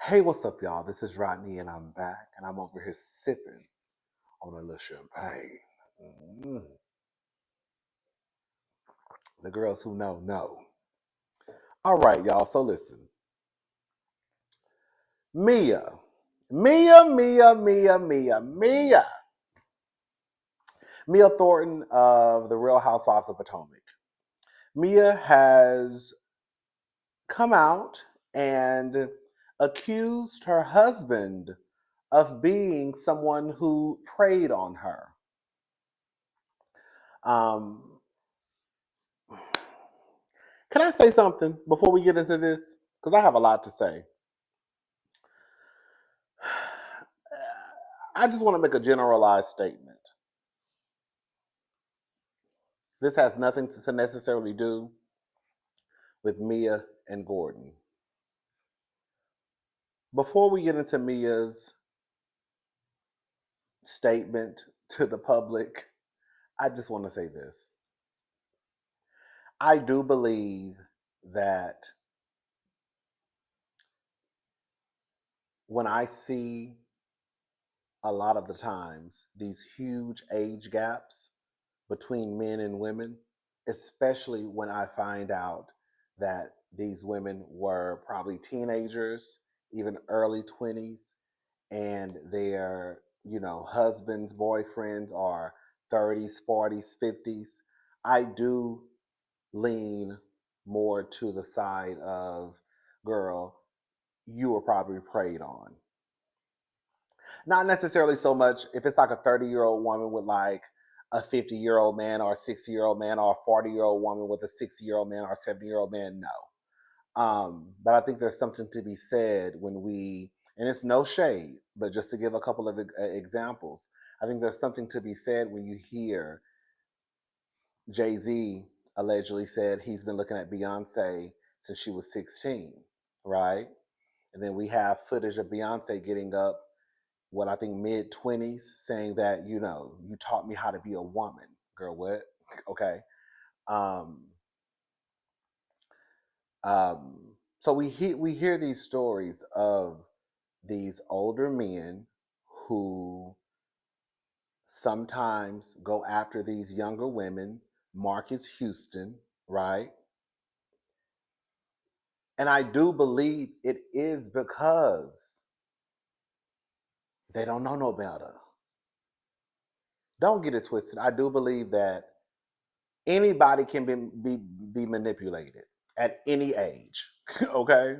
Hey, what's up, y'all? This is Rodney, and I'm back, and I'm over here sipping on a little champagne. Mm. The girls who know, know. All right, y'all. So listen, Mia, Mia Thornton of the Real Housewives of Potomac. Mia has come out and accused her husband of being someone who preyed on her. Um, Can I say something before we get into this? Because I have a lot to say. I just want to make a generalized statement. This has nothing to necessarily do with Mia and Gordon. Before we get into Mia's statement to the public, I just want to say this. I do believe that when I see a lot of the times these huge age gaps between men and women, especially when I find out that these women were probably teenagers, even early 20s, and their, husbands, boyfriends are 30s, 40s, 50s. I do lean more to the side of, girl, you were probably preyed on. Not necessarily so much if it's like a 30-year-old woman with like a 50-year-old man or a 60-year-old man or a 40-year-old woman with a 60-year-old man or a 70-year-old man, no. But I think there's something to be said when and it's no shade, but just to give a couple of examples, I think there's something to be said when you hear Jay-Z allegedly said he's been looking at Beyonce since she was 16, right? And then we have footage of Beyonce getting up what I think mid 20s, saying that, you taught me how to be a woman. Girl, what? Okay. Um, um, so we hear these stories of these older men who sometimes go after these younger women, Marcus Houston, right? And I do believe it is because they don't know no better. Don't get it twisted. I do believe that anybody can be manipulated at any age. Okay,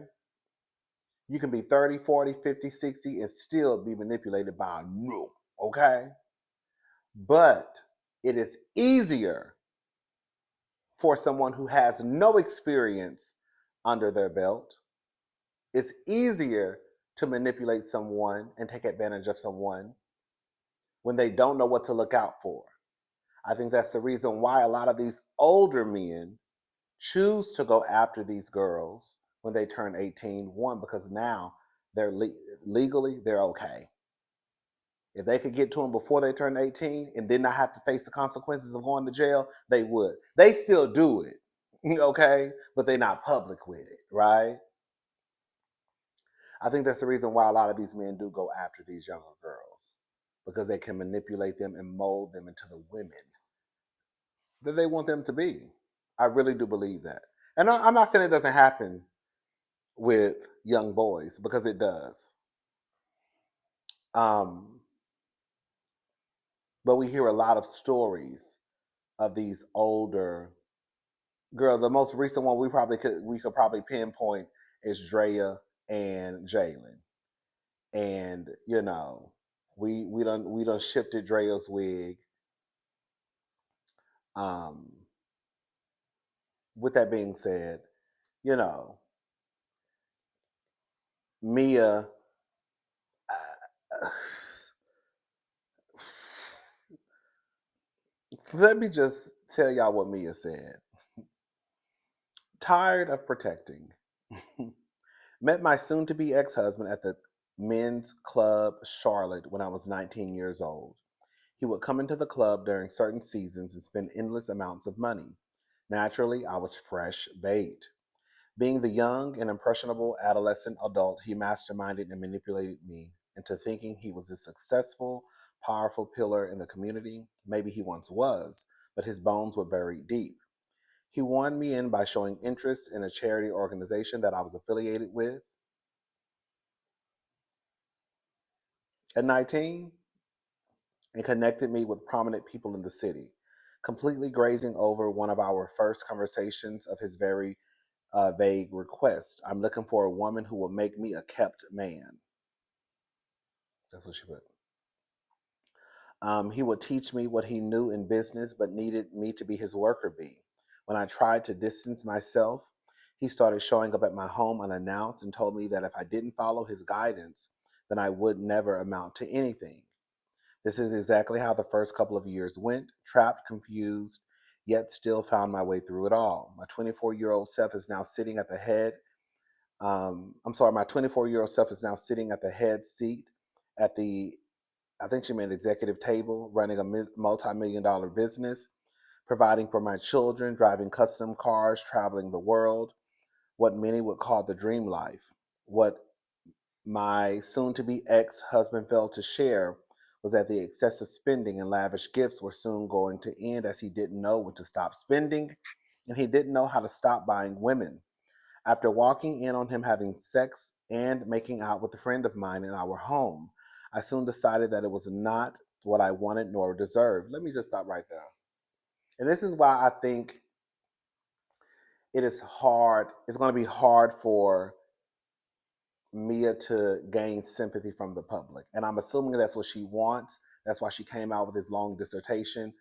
you can be 30, 40, 50, 60 and still be manipulated by a no. Okay, but it is easier for someone who has no experience under their belt. It's easier to manipulate someone and take advantage of someone when they don't know what to look out for. I think that's the reason why a lot of these older men choose to go after these girls when they turn 18. One, because now they're legally, they're okay. If they could get to them before they turn 18 and did not have to face the consequences of going to jail, they would. They still do it, okay? But they're not public with it, right? I think that's the reason why a lot of these men do go after these younger girls, because they can manipulate them and mold them into the women that they want them to be. I really do believe that. And I'm not saying it doesn't happen with young boys, because it does. Um, but we hear a lot of stories of these older girl. The most recent one we could probably pinpoint is Drea and Jalen, and we done shifted Drea's wig. Um, with that being said, you know Mia. Uh, let me just tell y'all what Mia said. Tired of protecting. Met my soon to be ex husband at the men's club Charlotte when I was 19 years old. He would come into the club during certain seasons and spend endless amounts of money. Naturally, I was fresh bait. Being the young and impressionable adolescent adult, he masterminded and manipulated me into thinking he was a successful, powerful pillar in the community. Maybe he once was, but his bones were buried deep. He won me in by showing interest in a charity organization that I was affiliated with. At 19, and connected me with prominent people in the city, completely grazing over one of our first conversations of his very vague request. I'm looking for a woman who will make me a kept man. That's what she put. He would teach me what he knew in business, but needed me to be his worker bee. When I tried to distance myself, he started showing up at my home unannounced and told me that if I didn't follow his guidance, then I would never amount to anything. This is exactly how the first couple of years went, trapped, confused, yet still found my way through it all. My 24-year-old self is now sitting at the head. My 24-year-old self is now sitting at the head seat at the, I think she meant executive table, running a multi-million dollar business, providing for my children, driving custom cars, traveling the world, what many would call the dream life. What my soon to be ex husband failed to share was that the excessive spending and lavish gifts were soon going to end, as he didn't know when to stop spending and he didn't know how to stop buying women. After walking in on him having sex and making out with a friend of mine in our home, I soon decided that it was not what I wanted nor deserved. Let me just stop right there. And this is why I think it is hard. It's going to be hard for Mia to gain sympathy from the public. And I'm assuming that's what she wants. That's why she came out with this long dissertation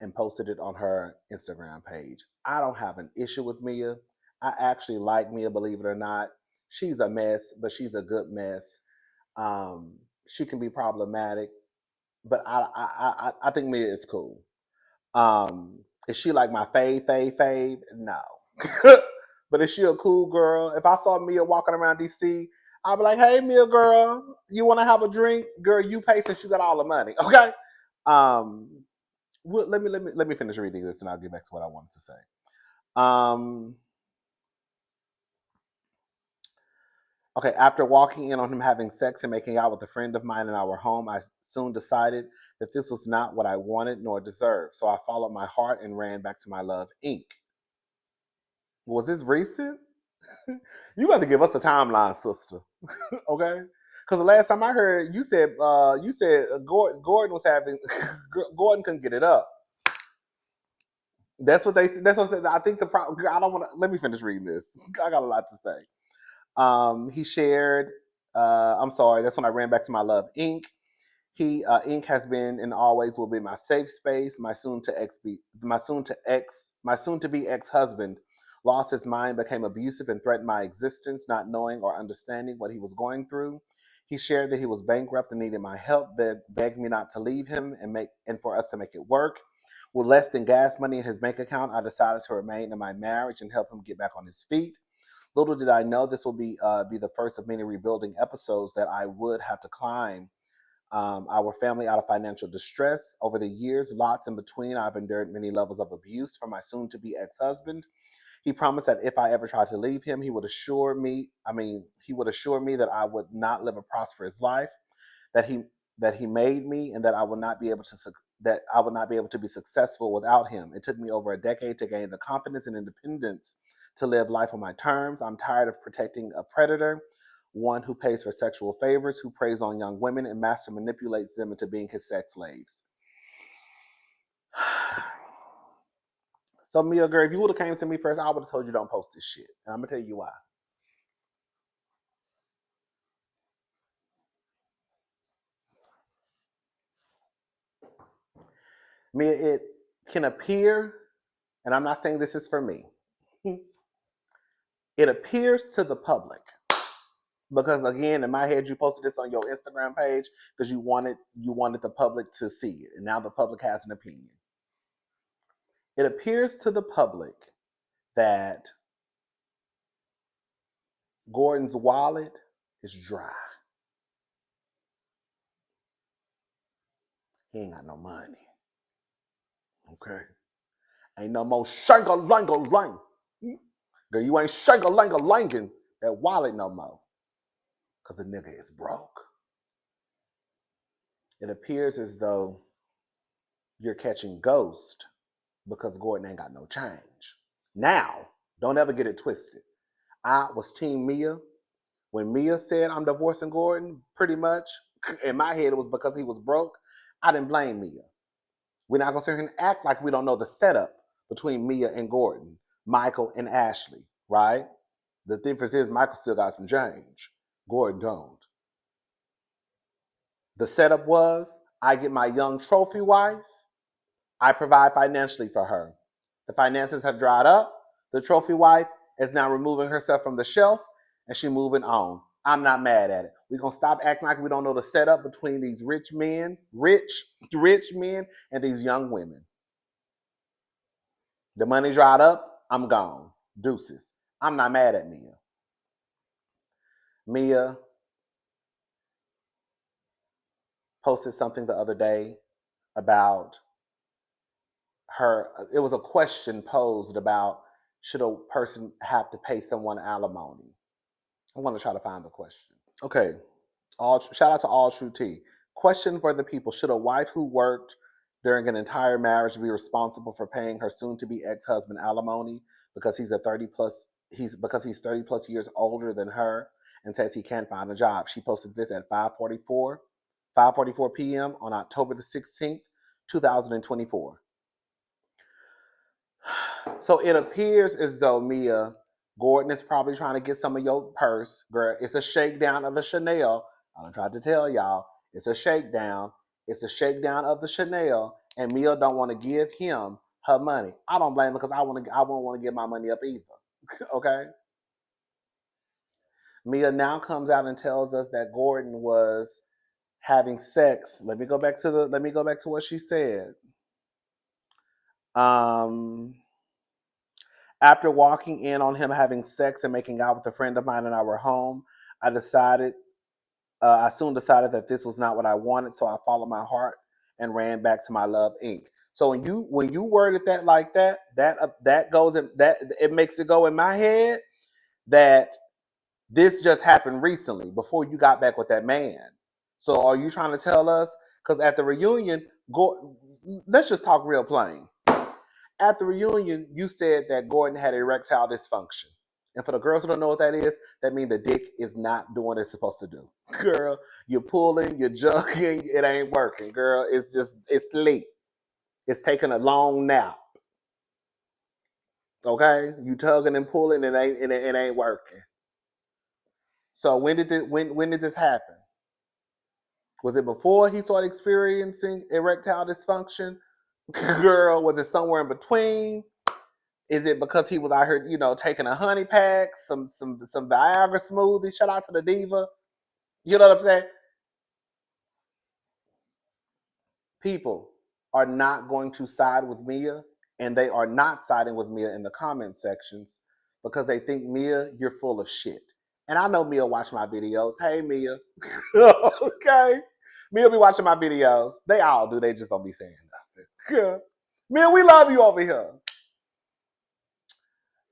and posted it on her Instagram page. I don't have an issue with Mia. I actually like Mia, believe it or not. She's a mess, but she's a good mess. She can be problematic, but I think Mia is cool. Is she like my fave? No. But is she a cool girl? If I saw Mia walking around DC, I'd be like, hey Mia girl, you wanna have a drink? Girl, you pay since you got all the money. Okay. Um let me finish reading this and I'll get back to what I wanted to say. Um Okay, after walking in on him having sex and making out with a friend of mine in our home, I soon decided that this was not what I wanted nor deserved. So I followed my heart and ran back to my love, Inc. Was this recent? You got to give us a timeline, sister. Okay? Because the last time I heard, you said Gordon was having Gordon couldn't get it up. That's what they. That's what I said. I think the problem. I don't want to. Let me finish reading this. I got a lot to say. He shared. I'm sorry. That's when I ran back to my love, Inc. Inc. has been and always will be my safe space. My soon to be ex husband lost his mind, became abusive, and threatened my existence, not knowing or understanding what he was going through. He shared that he was bankrupt and needed my help, begged me not to leave him and for us to make it work. With less than gas money in his bank account, I decided to remain in my marriage and help him get back on his feet. Little did I know this will be the first of many rebuilding episodes that I would have to climb our family out of financial distress. Over the years, lots in between, I've endured many levels of abuse from my soon to be ex husband. He promised that if I ever tried to leave him, he would assure me that I would not live a prosperous life, that he made me, and that I would not be able to be successful without him. It took me over a decade to gain the confidence and independence to live life on my terms. I'm tired of protecting a predator, one who pays for sexual favors, who preys on young women and master manipulates them into being his sex slaves. So Mia girl, if you would have came to me first, I would have told you don't post this shit. And I'm gonna tell you why. Mia, it can appear, and I'm not saying this is for me, it appears to the public. Because again, in my head, you posted this on your Instagram page because you wanted the public to see it. And now the public has an opinion. It appears to the public that Gordon's wallet is dry. He ain't got no money. Okay. Ain't no more shangle langle lang. Girl, you ain't shake-a-lang-a-langin' that wallet no more. Because the nigga is broke. It appears as though you're catching ghost because Gordon ain't got no change. Now, don't ever get it twisted. I was Team Mia. When Mia said I'm divorcing Gordon, pretty much, in my head it was because he was broke. I didn't blame Mia. We're not gonna sit here and act like we don't know the setup between Mia and Gordon, Michael and Ashley, right? The difference is Michael still got some change. Gordon don't. The setup was I get my young trophy wife, I provide financially for her. The finances have dried up. The trophy wife is now removing herself from the shelf and she's moving on. I'm not mad at it. We're gonna stop acting like we don't know the setup between these rich men, rich men, and these young women. The money dried up, I'm gone. Deuces. I'm not mad at Mia. Mia posted something the other day about her. It was a question posed about should a person have to pay someone alimony? I want to try to find the question. Okay. Shout out to All True T. Question for the people: should a wife who worked during an entire marriage be responsible for paying her soon-to-be ex-husband alimony because he's 30 plus years older than her and says he can't find a job? She posted this at 5:44 p.m. on October the 16th, 2024. So it appears as though Mia Gordon is probably trying to get some of your purse. Girl, it's a shakedown of the Chanel. I tried to tell y'all, it's a shakedown. It's a shakedown of the Chanel, and Mia don't want to give him her money. I don't blame her because I won't want to give my money up either. Okay. Mia now comes out and tells us that Gordon was having sex. Let me go back to what she said. After walking in on him having sex and making out with a friend of mine in our home, I soon decided that this was not what I wanted, so I followed my heart and ran back to my love Inc. So when you worded that like that goes in that it makes it go in my head that this just happened recently before you got back with that man. So are you trying to tell us? Because at the reunion, let's just talk real plain. At the reunion, you said that Gordon had erectile dysfunction. And for the girls who don't know what that is, that means the dick is not doing what it's supposed to do. Girl, you're pulling, you're jugging, it ain't working. Girl, it's late. It's taking a long nap. Okay? You tugging and pulling, it ain't working. So when did this happen? Was it before he started experiencing erectile dysfunction? Girl, was it somewhere in between? Is it because he was out here, taking a honey pack, some Viagra smoothie? Shout out to the diva. You know what I'm saying? People are not going to side with Mia, and they are not siding with Mia in the comment sections because they think, Mia, you're full of shit. And I know Mia watch my videos. Hey, Mia. Okay. Mia be watching my videos. They all do. They just don't be saying nothing. Mia, we love you over here.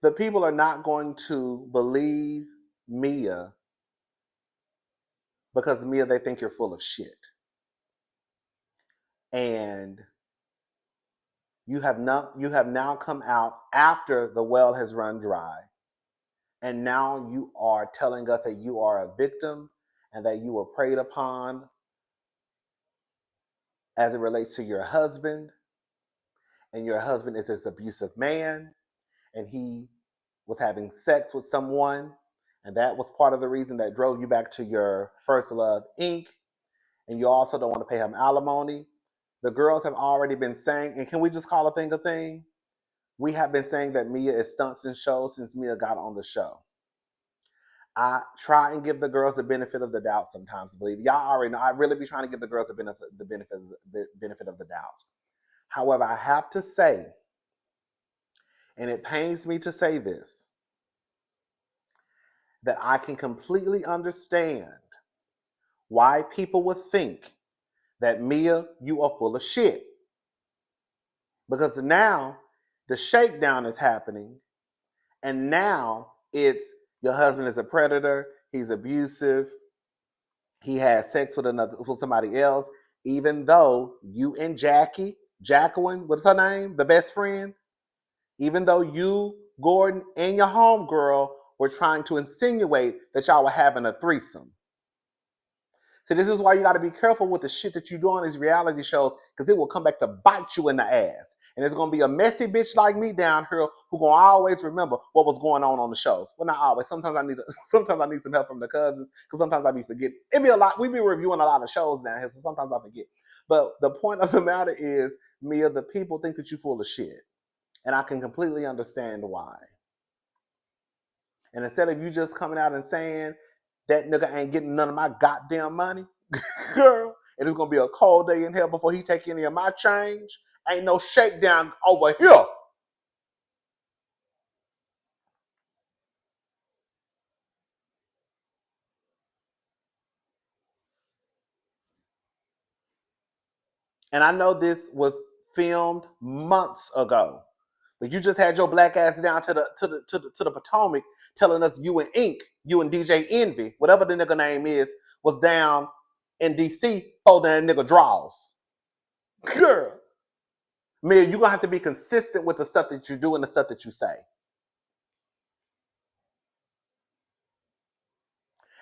The people are not going to believe Mia because Mia, they think you're full of shit. And you have now come out after the well has run dry. And now you are telling us that you are a victim and that you were preyed upon as it relates to your husband. And your husband is this abusive man and he was having sex with someone. And that was part of the reason that drove you back to your first love, Inc. And you also don't want to pay him alimony. The girls have already been saying, and can we just call a thing a thing? We have been saying that Mia is stunts and shows since Mia got on the show. I try and give the girls the benefit of the doubt sometimes, believe. Y'all already know I really be trying to give the girls the benefit of the doubt. However, I have to say, and it pains me to say this, that I can completely understand why people would think that, Mia, you are full of shit. Because now the shakedown is happening And now it's your husband is a predator, he's abusive, he has sex with somebody else, even though you and Jacqueline, what's her name? The best friend, even though you, Gordon, and your homegirl were trying to insinuate that y'all were having a threesome. So this is why you got to be careful with the shit that you do on these reality shows, because it will come back to bite you in the ass. And there's gonna be a messy bitch like me down here who gonna always remember what was going on the shows. Well, not always. Sometimes sometimes I need some help from the cousins, because sometimes I be forgetting. It be a lot. We be reviewing a lot of shows down here, so sometimes I forget. But the point of the matter is, Mia, the people think that you full of shit, and I can completely understand why. And instead of you just coming out and saying that nigga ain't getting none of my goddamn money, girl, and it's gonna be a cold day in hell before he take any of my change. Ain't no shakedown over here. And I know this was filmed months ago, but you just had your black ass down to the Potomac, telling us you and Ink, you and DJ Envy, whatever the nigga name is, was down in DC holding that nigga draws. Girl, Mia, you're gonna have to be consistent with the stuff that you do and the stuff that you say.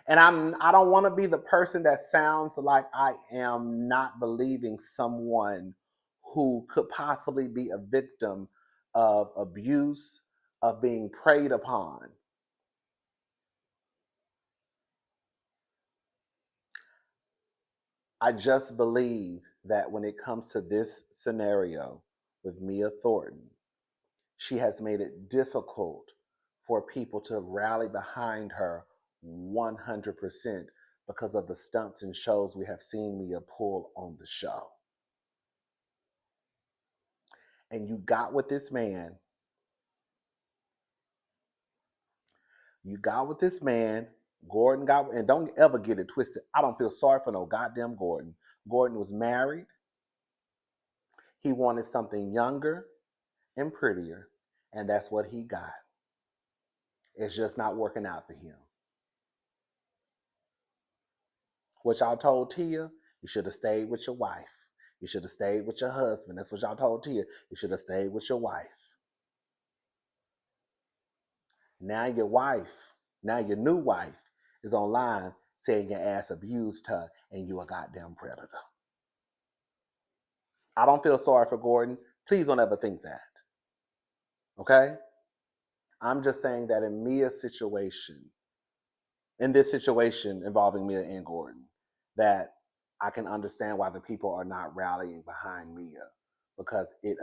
And I don't want to be the person that sounds like I am not believing someone who could possibly be a victim of abuse, of being preyed upon. I just believe that when it comes to this scenario with Mia Thornton, she has made it difficult for people to rally behind her 100% because of the stunts and shows we have seen Mia pull on the show. And you got with this man, Gordon got, and don't ever get it twisted. I don't feel sorry for no goddamn Gordon. Gordon was married. He wanted something younger and prettier, and that's what he got. It's just not working out for him. What y'all told Tia, you should have stayed with your wife. You should have stayed with your husband. That's what y'all told Tia. You should have stayed with your wife. Now your wife, now your new wife, is online saying your ass abused her and you a goddamn predator. I don't feel sorry for Gordon. Please don't ever think that. Okay? I'm just saying that in this situation involving Mia and Gordon, that I can understand why the people are not rallying behind Mia, because it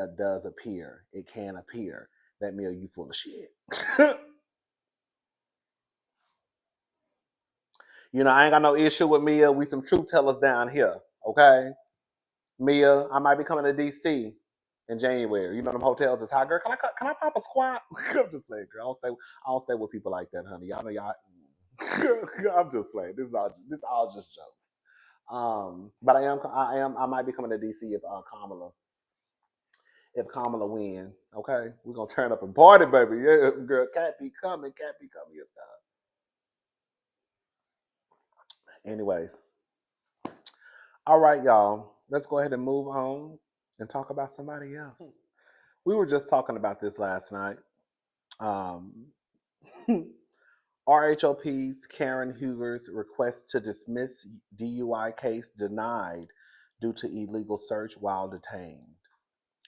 can appear that Mia, you full of shit. I ain't got no issue with Mia. We some truth tellers down here, okay? Mia, I might be coming to DC in January. You know them hotels is hot, girl. Can I pop a squat? I'm just playing, girl. I don't stay with people like that, honey. Y'all know y'all. I'm just playing. This all just jokes. But I might be coming to DC if Kamala win. Okay, we're gonna turn up and party, baby. Yes, girl. Cat be coming. Yes, God. Anyways, all right, y'all. Let's go ahead and move on and talk about somebody else. We were just talking about this last night. Um, RHOP's Karen Huger's request to dismiss DUI case denied due to illegal search while detained.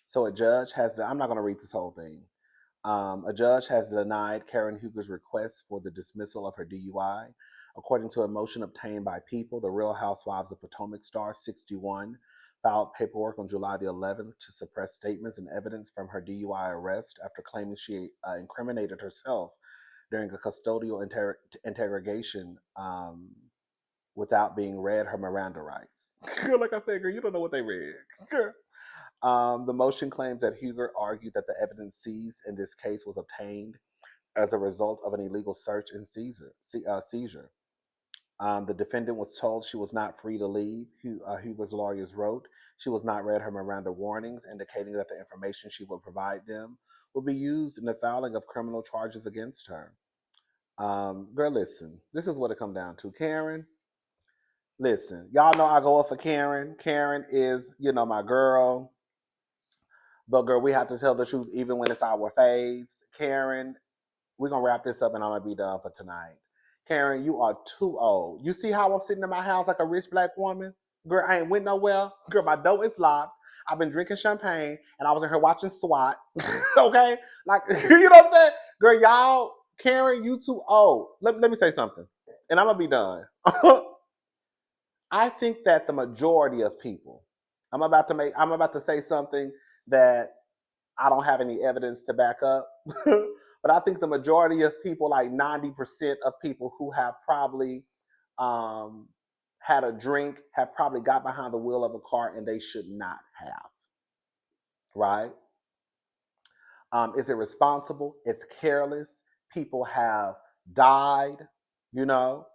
So I'm not going to read this whole thing. A judge has denied Karen Huger's request for the dismissal of her DUI. According to a motion obtained by People, the Real Housewives of Potomac Star 61 filed paperwork on July the 11th to suppress statements and evidence from her DUI arrest after claiming she incriminated herself during a custodial interrogation without being read her Miranda rights. Like I said, girl, you don't know what they read. The motion claims that Huger argued that the evidence seized in this case was obtained as a result of an illegal search and seizure. The defendant was told she was not free to leave. Huger's lawyers wrote she was not read her Miranda warnings, indicating that the information she would provide them will be used in the filing of criminal charges against her. Girl, listen, this is what it comes down to. Karen, listen, y'all know I go up for Karen. Karen is, my girl. But girl, we have to tell the truth even when it's our faves. Karen, we're going to wrap this up and I'm going to be done for tonight. Karen, you are too old. You see how I'm sitting in my house like a rich black woman? Girl, I ain't went nowhere. Girl, my door is locked. I've been drinking champagne and I was in here watching SWAT. Okay? Like, you know what I'm saying? Girl, y'all, Karen, you too old. Let me say something. And I'm going to be done. I think that the majority of people, I'm about to say something that I don't have any evidence to back up. But I think the majority of people, like 90% of people who have probably had a drink, have probably got behind the wheel of a car and they should not have. Right? It's irresponsible. It's careless. People have died, you know.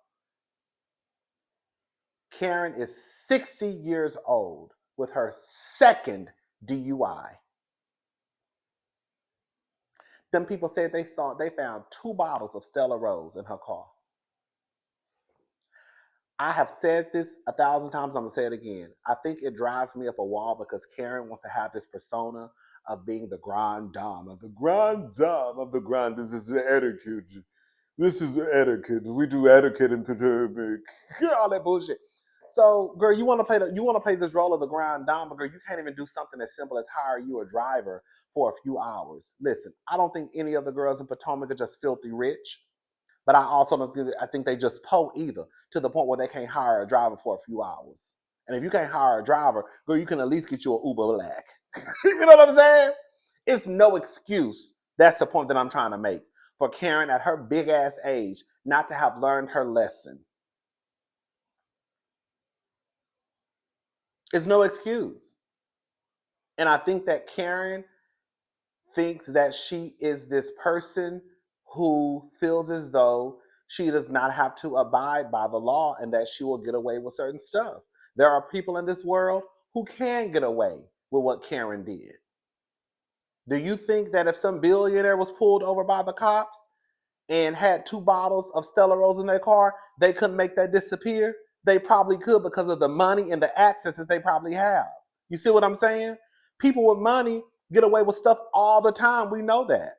Karen is 60 years old with her second DUI. Them people said they found 2 bottles of Stella Rose in her car. I have said this 1,000 times. I'm gonna say it again. I think it drives me up a wall because Karen wants to have this persona of being the grande dame of the grande dame of the grande. This is the etiquette. This is the etiquette. We do etiquette in Potomac. All that bullshit. So, girl, you want to play this role of the grande dame, but girl, you can't even do something as simple as hire you a driver for a few hours. Listen, I don't think any of the girls in Potomac are just filthy rich. But I also don't think they just po either, to the point where they can't hire a driver for a few hours. And if you can't hire a driver, girl, you can at least get you an Uber Black. You know what I'm saying? It's no excuse. That's the point that I'm trying to make. For Karen at her big ass age not to have learned her lesson. It's no excuse. And I think that Karen thinks that she is this person who feels as though she does not have to abide by the law and that she will get away with certain stuff. There are people in this world who can get away with what Karen did. Do you think that if some billionaire was pulled over by the cops and had 2 bottles of Stella Rose in their car, they couldn't make that disappear? They probably could because of the money and the access that they probably have. You see what I'm saying? People with money get away with stuff all the time. We know that.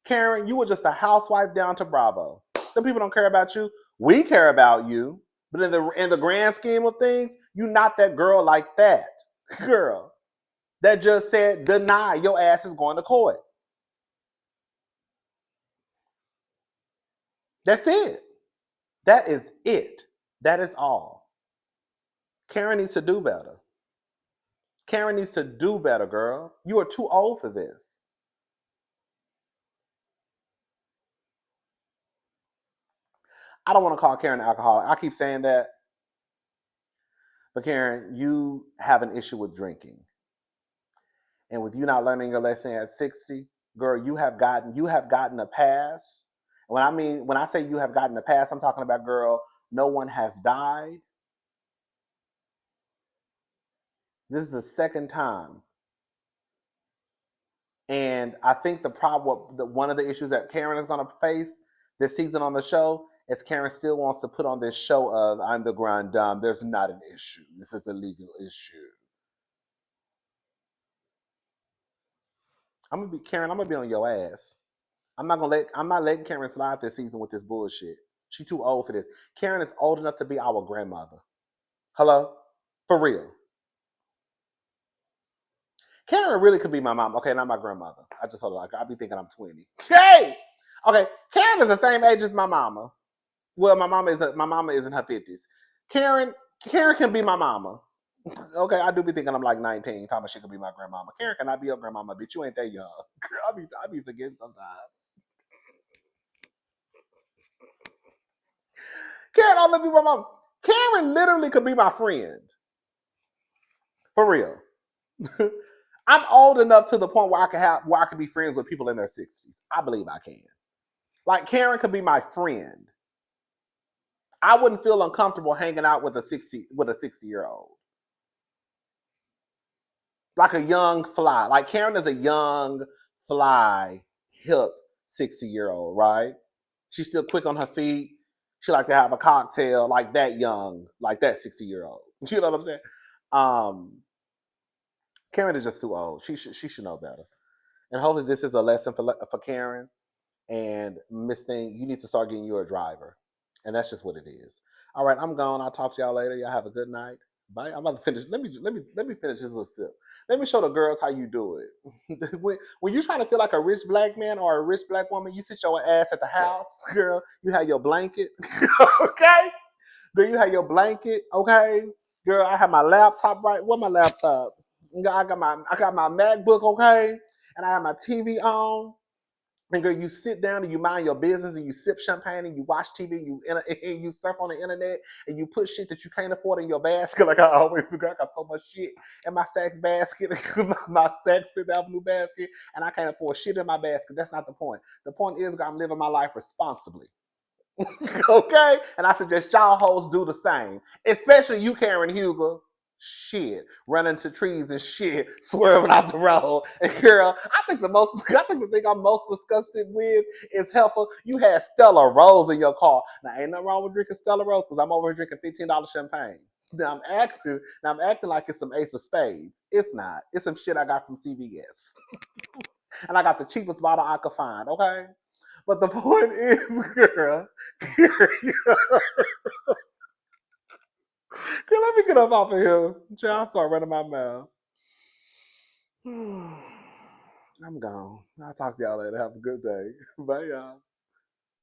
Karen, you were just a housewife down to Bravo. Some people don't care about you. We care about you. But in the grand scheme of things, you're not that girl like that. Girl, that just said deny your ass is going to court. That's it. That is it. That is all. Karen needs to do better. Karen needs to do better, girl. You are too old for this. I don't want to call Karen an alcoholic. I keep saying that. But Karen, you have an issue with drinking. And with you not learning your lesson at 60, girl, you have gotten a pass. When I say you have gotten a pass, I'm talking about, girl, no one has died. This is the second time. And I think one of the issues that Karen is going to face this season on the show is Karen still wants to put on this show of I'm the grande dame. There's not an issue. This is a legal issue. I'm gonna be on your ass. I'm not letting Karen slide this season with this bullshit. She's too old for this. Karen is old enough to be our grandmother. Hello? For real. Karen really could be my mom. Okay, not my grandmother. I just told her, like, I be thinking I'm 20. Hey! Okay, Karen is the same age as my mama. Well, my mama is in her 50s. Karen can be my mama. Okay, I do be thinking I'm like 19, talking about she could be my grandmama. Karen cannot be your grandmama, bitch. You ain't that young. Girl, I be forgetting sometimes. Karen, I'm gonna be my mom. Karen literally could be my friend. For real. I'm old enough to the point where I can be friends with people in their 60s. I believe I can. Like Karen could be my friend. I wouldn't feel uncomfortable hanging out with a 60-year-old. Like a young fly. Like Karen is a young fly, hip 60-year-old, right? She's still quick on her feet. She like to have a cocktail like that young, like that 60-year-old. You know what I'm saying? Um, Karen is just too old. She should know better. And hopefully this is a lesson for Karen. And Miss Thing, you need to start getting you a driver. And that's just what it is. All right, I'm gone. I'll talk to y'all later. Y'all have a good night. Bye. I'm about to finish. Let me finish this little sip. Let me show the girls how you do it. when you're trying to feel like a rich black man or a rich black woman, you sit your ass at the house, girl. You have your blanket, okay? Girl, you have your blanket, okay? Girl, I have my laptop right. What my laptop? I got my MacBook, okay? And I have my TV on. And girl, you sit down and you mind your business and you sip champagne and you watch TV and you surf on the internet and you put shit that you can't afford in your basket. Like I always do. I got so much shit in my Saks basket, my Saks Fifth Avenue basket, and I can't afford shit in my basket. That's not the point. The point is, girl, I'm living my life responsibly. Okay? And I suggest y'all hoes do the same. Especially you, Karen Huger. Shit. Running into trees and shit, swerving off the road. And girl, I think the thing I'm most disgusted with is helpful. You had Stella Rose in your car. Now ain't nothing wrong with drinking Stella Rose because I'm over here drinking $15 champagne. Now I'm acting like it's some Ace of Spades. It's not. It's some shit I got from CVS. And I got the cheapest bottle I could find, okay? But the point is, girl, let me get up off of here. John, start running my mouth. I'm gone. I'll talk to y'all later. Have a good day. Bye, y'all.